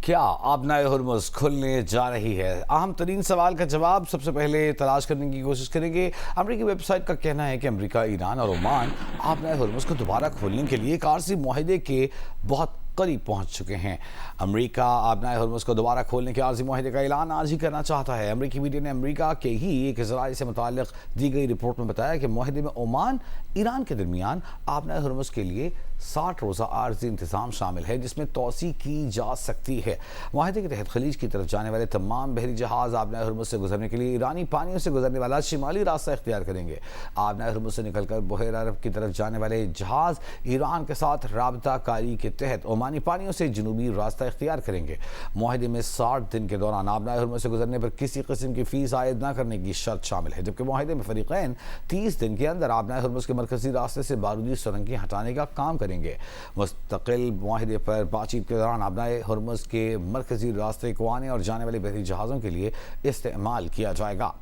کیا آبنائے ہرمز کھلنے جا رہی ہے؟ اہم ترین سوال کا جواب سب سے پہلے تلاش کرنے کی کوشش کریں گے۔ امریکی ویب سائٹ کا کہنا ہے کہ امریکہ، ایران اور عمان آبنائے ہرمز کو دوبارہ کھولنے کے لیے ایک عارضی معاہدے کے بہت قریب پہنچ چکے ہیں۔ امریکہ آبنائے ہرمز کو دوبارہ کھولنے کے عارضی معاہدے کا اعلان آج ہی کرنا چاہتا ہے۔ امریکی میڈیا نے امریکہ کے ہی ایک ذرائع سے متعلق دی گئی رپورٹ میں بتایا کہ معاہدے میں عمان ایران کے درمیان آبنائے ہرمز کے لیے 60 روزہ عارضی انتظام شامل ہے، جس میں توسیع کی جا سکتی ہے۔ معاہدے کے تحت خلیج کی طرف جانے والے تمام بحری جہاز آبنائے ہرمز سے گزرنے کے لیے ایرانی پانیوں سے گزرنے والا شمالی راستہ اختیار کریں گے۔ آبنائے ہرمز سے نکل کر بحیرہ عرب کی طرف جانے والے جہاز ایران کے ساتھ رابطہ کاری کے تحت عمانی پانیوں سے جنوبی راستہ اختیار کریں گے۔ معاہدے میں 60 دن کے دوران آبنائے ہرمز سے گزرنے پر کسی قسم کی فیس عائد نہ کرنے کی شرط شامل ہے، جبکہ معاہدے میں فریقین 30 دن کے اندر آبنائے ہرمز کے مرکزی راستے سے بارودی سرنگیں ہٹانے کا کام کریں گے۔ مستقل معاہدے پر بات چیت کے دوران آبنائے ہرمز کے مرکزی راستے کو آنے اور جانے والے بحری جہازوں کے لیے استعمال کیا جائے گا۔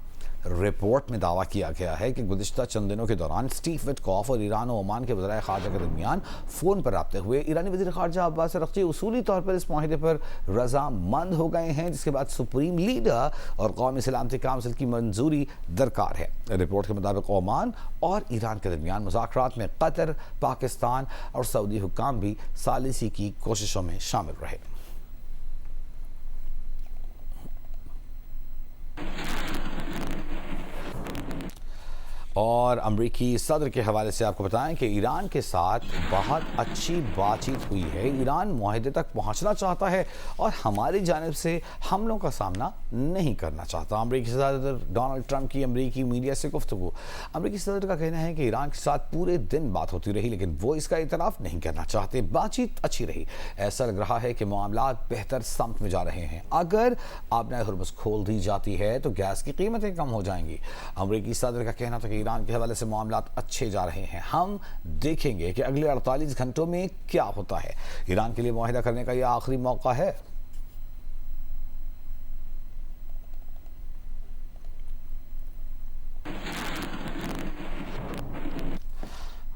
رپورٹ میں دعویٰ کیا گیا ہے کہ گزشتہ چند دنوں کے دوران اسٹیو وٹکوف اور ایران و عمان کے وزرائے خارجہ کے درمیان فون پر رابطے ہوئے۔ ایرانی وزیر خارجہ عباس ارغچی اصولی طور پر اس معاہدے پر رضامند ہو گئے ہیں، جس کے بعد سپریم لیڈر اور قومی سلامتی کونسل کی منظوری درکار ہے۔ رپورٹ کے مطابق عمان اور ایران کے درمیان مذاکرات میں قطر، پاکستان اور سعودی حکام بھی ثالثی کی کوششوں میں شامل رہے۔ اور امریکی صدر کے حوالے سے آپ کو بتائیں کہ ایران کے ساتھ بہت اچھی بات چیت ہوئی ہے۔ ایران معاہدے تک پہنچنا چاہتا ہے اور ہماری جانب سے حملوں کا سامنا نہیں کرنا چاہتا۔ امریکی صدر ڈونلڈ ٹرمپ کی امریکی میڈیا سے گفتگو۔ امریکی صدر کا کہنا ہے کہ ایران کے ساتھ پورے دن بات ہوتی رہی، لیکن وہ اس کا اعتراف نہیں کرنا چاہتے۔ بات چیت اچھی رہی، ایسا لگ رہا ہے کہ معاملات بہتر سمت میں جا رہے ہیں۔ اگر آبنائے ہرمز کھول دی جاتی ہے تو گیس کی قیمتیں کم ہو جائیں گی۔ امریکی صدر کا کہنا تھا کہ ایران کے حوالے سے معاملات اچھے جا رہے ہیں۔ ہم دیکھیں گے کہ اگلے 48 گھنٹوں میں کیا ہوتا ہے۔ ایران کے لیے معاہدہ کرنے کا یہ آخری موقع ہے۔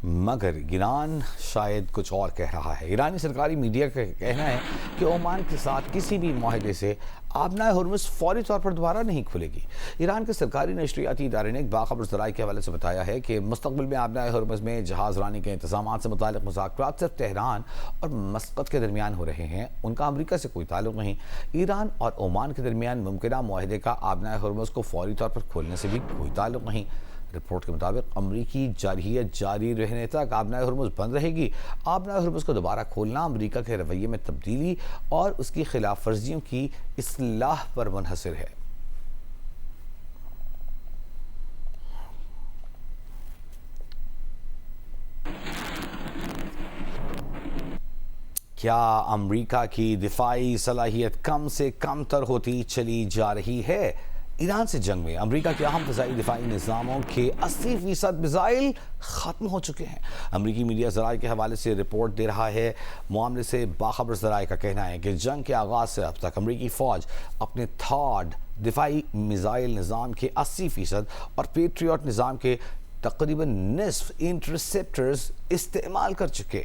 مگر ایران شاید کچھ اور کہہ رہا ہے۔ ایرانی سرکاری میڈیا کا کہنا ہے کہ عمان کے ساتھ کسی بھی معاہدے سے آبنائے ہرمز فوری طور پر دوبارہ نہیں کھلے گی۔ ایران کے سرکاری نشریاتی ادارے نے ایک باخبر ذرائع کے حوالے سے بتایا ہے کہ مستقبل میں آبنائے ہرمز میں جہاز رانی کے انتظامات سے متعلق مذاکرات صرف تہران اور مسقط کے درمیان ہو رہے ہیں، ان کا امریکہ سے کوئی تعلق نہیں۔ ایران اور عمان کے درمیان ممکنہ معاہدے کا آبنائے ہرمز کو فوری طور پر کھولنے سے بھی کوئی تعلق نہیں۔ رپورٹ کے مطابق امریکی جارحیت جاری رہنے تک آبنائے ہرمز بند رہے گی۔ آبنائے ہرمز کو دوبارہ کھولنا امریکہ کے رویے میں تبدیلی اور اس کی خلاف ورزیوں کی اصلاح پر منحصر ہے۔ کیا امریکہ کی دفاعی صلاحیت کم سے کم تر ہوتی چلی جا رہی ہے؟ ایران سے جنگ میں امریکہ کے اہم فضائی دفاعی نظاموں کے 80% میزائل ختم ہو چکے ہیں۔ امریکی میڈیا ذرائع کے حوالے سے رپورٹ دے رہا ہے۔ معاملے سے باخبر ذرائع کا کہنا ہے کہ جنگ کے آغاز سے اب تک امریکی فوج اپنے تھاڈ دفاعی میزائل نظام کے 80% اور پیٹریوٹ نظام کے تقریباً نصف انٹرسیپٹرز استعمال کر چکے۔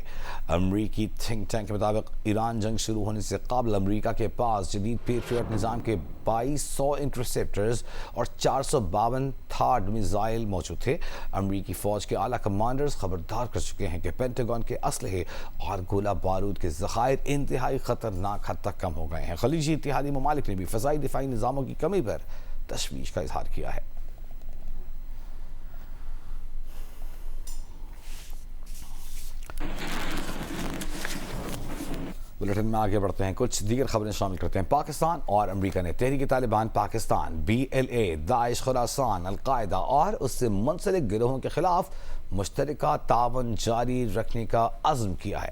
امریکی تھنک ٹینک کے مطابق ایران جنگ شروع ہونے سے قبل امریکہ کے پاس جدید پیٹریوٹ نظام کے 2200 انٹرسیپٹرز اور 452 تھاڈ میزائل موجود تھے۔ امریکی فوج کے اعلیٰ کمانڈرز خبردار کر چکے ہیں کہ پینٹاگن کے اسلحے اور گولہ بارود کے ذخائر انتہائی خطرناک حد تک کم ہو گئے ہیں۔ خلیجی اتحادی ممالک نے بھی فضائی دفاعی نظاموں کی کمی پر تشویش کا اظہار کیا ہے۔ بلیٹن میں آگے بڑھتے ہیں، کچھ دیگر خبریں شامل کرتے ہیں۔ پاکستان اور امریکہ نے تحریک طالبان پاکستان، BLA، داعش خراسان، القاعدہ اور اس سے منسلک گروہوں کے خلاف مشترکہ تعاون جاری رکھنے کا عزم کیا ہے۔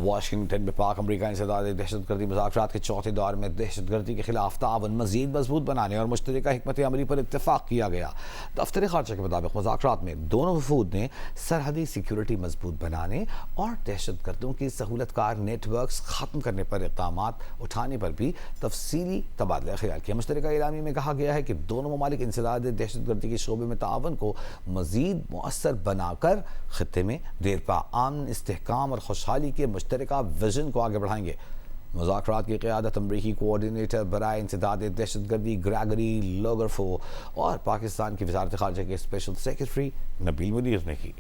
واشنگٹن میں پاک امریکہ انسداد دہشت گردی مذاکرات کے چوتھے دور میں دہشت گردی کے خلاف تعاون مزید مضبوط بنانے اور مشترکہ حکمت عملی پر اتفاق کیا گیا۔ دفتر خارجہ کے مطابق مذاکرات میں دونوں وفود نے سرحدی سیکیورٹی مضبوط بنانے اور دہشت گردوں کی سہولت کار نیٹ ورکس ختم کرنے پر اقدامات اٹھانے پر بھی تفصیلی تبادلہ خیال کیا۔ مشترکہ اعلامیہ میں کہا گیا ہے کہ دونوں ممالک انسداد دہشت گردی کے شعبے میں تعاون کو مزید مؤثر بنا کر خطے میں دیرپا امن، استحکام اور خوشحالی کے مشترکہ ویژن کو آگے بڑھائیں گے۔ مذاکرات کی قیادت امریکی کوآرڈینیٹر برائے انسداد دہشت گردی گریگری لوگرفو اور پاکستان کی وزارت خارجہ کے اسپیشل سیکرٹری نبیل منیر نے کی۔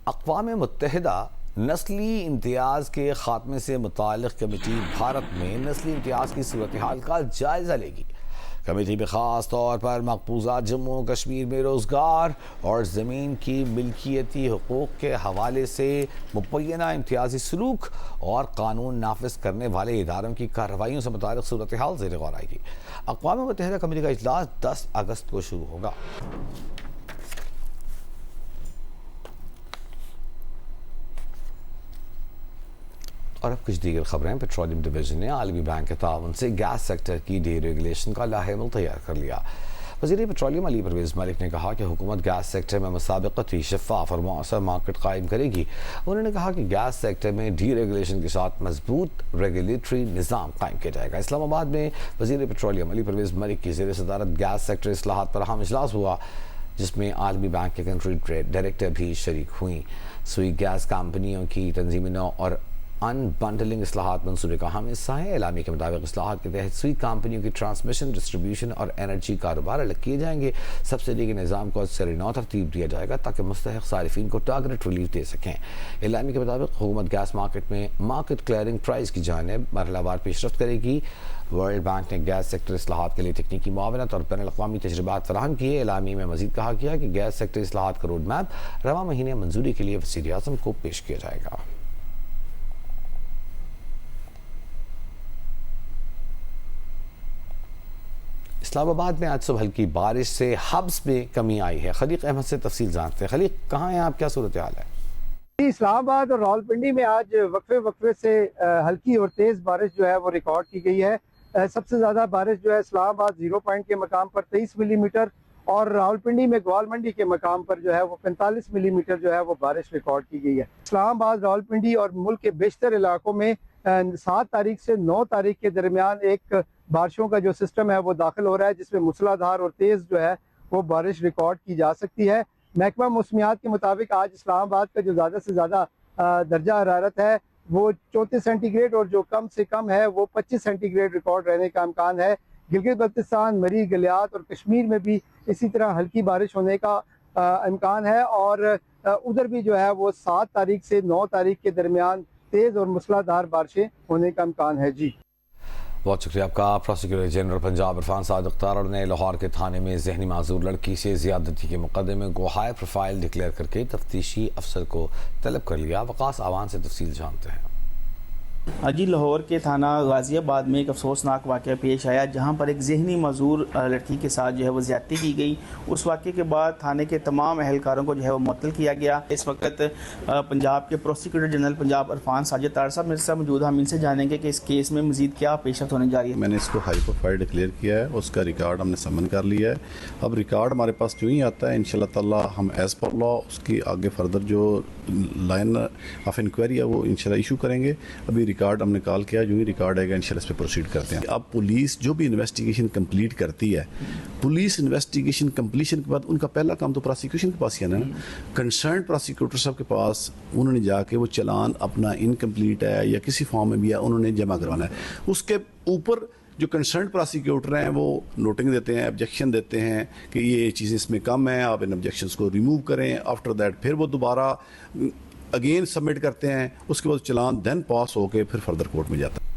اقوام متحدہ نسلی امتیاز کے خاتمے سے متعلق کمیٹی بھارت میں نسلی امتیاز کی صورتحال کا جائزہ لے گی۔ کمیٹی میں خاص طور پر مقبوضہ جموں و کشمیر میں روزگار اور زمین کی ملکیتی حقوق کے حوالے سے مبینہ امتیازی سلوک اور قانون نافذ کرنے والے اداروں کی کارروائیوں سے متعلق صورتحال زیر غور آئے گی۔ اقوام متحدہ کمیٹی کا اجلاس 10 اگست کو شروع ہوگا۔ اور اب کچھ دیگر خبریں۔ پیٹرولیم ڈویژن نے عالمی بینک کے تعاون سے گیس سیکٹر کی ڈی ریگولیشن کا لاہعمل تیار کر لیا۔ وزیر پیٹرولیم علی پرویز ملک نے کہا کہ حکومت گیس سیکٹر میں مسابقتی، شفاف اور مؤثر مارکیٹ قائم کرے گی۔ انہوں نے کہا کہ گیس سیکٹر میں ڈی ریگولیشن کے ساتھ مضبوط ریگولیٹری نظام قائم کیا جائے گا۔ اسلام آباد میں وزیر پیٹرولیم علی پرویز ملک کی زیر صدارت گیس سیکٹر اصلاحات پر اہم اجلاس ہوا، جس میں عالمی بینک کے کنٹری ڈائریکٹر بھی شریک ہوئیں۔ سوئی گیس کمپنیوں کی تنظیمی نو اور ان بنڈلنگ اصلاحات منصوبے کا اہم حصہ ہے۔ اعلامیہ کے مطابق اصلاحات کے تحت سوئی کمپنیوں کی ٹرانسمیشن، ڈسٹریبیوشن اور انرجی کاروبار الگ کیے جائیں گے۔ سبسڈی کے نظام کو سر نو ترتیب دیا جائے گا تاکہ مستحق صارفین کو ٹارگیٹ ریلیف دے سکیں۔ اعلامیہ کے مطابق حکومت گیس مارکیٹ میں مارکیٹ کلیئرنگ پرائز کی جانب مرحلہ وار پیش رفت کرے گی۔ ورلڈ بینک نے گیس سیکٹر اصلاحات کے لیے تکنیکی معاونت اور بین الاقوامی تجربات فراہم کیے۔ اعلامیہ میں مزید کہا گیا کہ گیس سیکٹر اصلاحات کا روڈ میپ رواں مہینے منظوری کے لیے وزیر اعظم کو پیش کیا جائے گا۔ اسلام آباد میں آج صبح ہلکی بارش سے حبس میں کمی آئی ہے۔ خلیق احمد سے تفصیل جانتے ہیں۔ خلیق، کہاں ہیں آپ؟ کیا صورتحال ہے؟ اسلام آباد اور راولپنڈی میں آج وقفے سے ہلکی اور تیز بارش جو ہے وہ ریکارڈ کی گئی ہے۔ سب سے زیادہ بارش جو ہے اسلام آباد 0 پوائنٹ کے مقام پر 23 ملی میٹر اور راولپنڈی میں گوال منڈی کے مقام پر جو ہے وہ 45 ملی میٹر جو ہے وہ بارش ریکارڈ کی گئی ہے۔ اسلام آباد، راولپنڈی اور ملک کے بیشتر علاقوں میں 7 تاریخ سے 9 تاریخ کے درمیان ایک بارشوں کا جو سسٹم ہے وہ داخل ہو رہا ہے، جس میں موسلا دھار اور تیز جو ہے وہ بارش ریکارڈ کی جا سکتی ہے۔ محکمہ موسمیات کے مطابق آج اسلام آباد کا جو زیادہ سے زیادہ درجہ حرارت ہے وہ 34 سینٹی گریڈ اور جو کم سے کم ہے وہ 25 سینٹی گریڈ ریکارڈ رہنے کا امکان ہے۔ گلگت بلتستان، مری، گلیات اور کشمیر میں بھی اسی طرح ہلکی بارش ہونے کا امکان ہے، اور ادھر بھی جو ہے وہ 7 تاریخ سے 9 تاریخ کے درمیان تیز اور موسلا دھار بارشیں ہونے کا امکان ہے۔ جی بہت شکریہ آپ کا۔ پروسیکیوٹر جنرل پنجاب عرفان صادق تارڑ نے لاہور کے تھانے میں ذہنی معذور لڑکی سے زیادتی کے مقدمے کو ہائی پروفائل ڈکلیئر کر کے تفتیشی افسر کو طلب کر لیا۔ وقاص آوان سے تفصیل جانتے ہیں۔ جی، لاہور کے تھانہ غازی آباد میں ایک افسوسناک واقعہ پیش آیا، جہاں پر ایک ذہنی معذور لڑکی کے ساتھ جو ہے وہ زیادتی کی گئی۔ اس واقعے کے بعد تھانے کے تمام اہلکاروں کو جو ہے وہ معطل کیا گیا۔ اس وقت پنجاب کے پروسیکیوٹر جنرل پنجاب عرفان صادق تارڑ صاحب میرے ساتھ موجود ہیں۔ ہم ان سے جانیں گے کہ اس کیس میں مزید کیا پیش رفت ہونے جا رہی ہے۔ میں نے اس کو ہائی پروفائل ڈکلیئر کیا ہے، اس کا ریکارڈ ہم نے سمن کر لیا ہے۔ اب ریکارڈ ہمارے پاس جو ہی آتا ہے انشاءاللہ تعالی ہم ایز پر لا اس کی آگے فردر جو لائن آف انکوائری ہے وہ انشاءاللہ ایشو کریں گے۔ ابھی ریکارڈ ہم نے کال کیا، جو ہی ریکارڈ آئے گا انشاءاللہ اس پہ پروسیڈ کرتے ہیں۔ اب پولیس جو بھی انویسٹیگیشن کمپلیٹ کرتی ہے، پولیس انویسٹیگیشن کمپلیشن کے بعد ان کا پہلا کام تو پروسیکیوشن کے پاس ہی ہے نا، کنسرنڈ پروسیکیوٹر صاحب کے پاس انہوں نے جا کے وہ چلان اپنا انکمپلیٹ ہے یا کسی فارم میں بھی ہے انہوں نے جمع کروانا ہے۔ اس کے اوپر جو کنسرنڈ پروسیکیوٹر ہیں وہ نوٹنگ دیتے ہیں، آبجیکشن دیتے ہیں کہ یہ چیزیں اس میں کم ہیں، آپ ان آبجیکشنس کو ریموو کریں۔ آفٹر دیٹ پھر وہ دوبارہ اگین سبمٹ کرتے ہیں، اس کے بعد چلان دین پاس ہو کے پھر فردر کورٹ میں جاتا ہے۔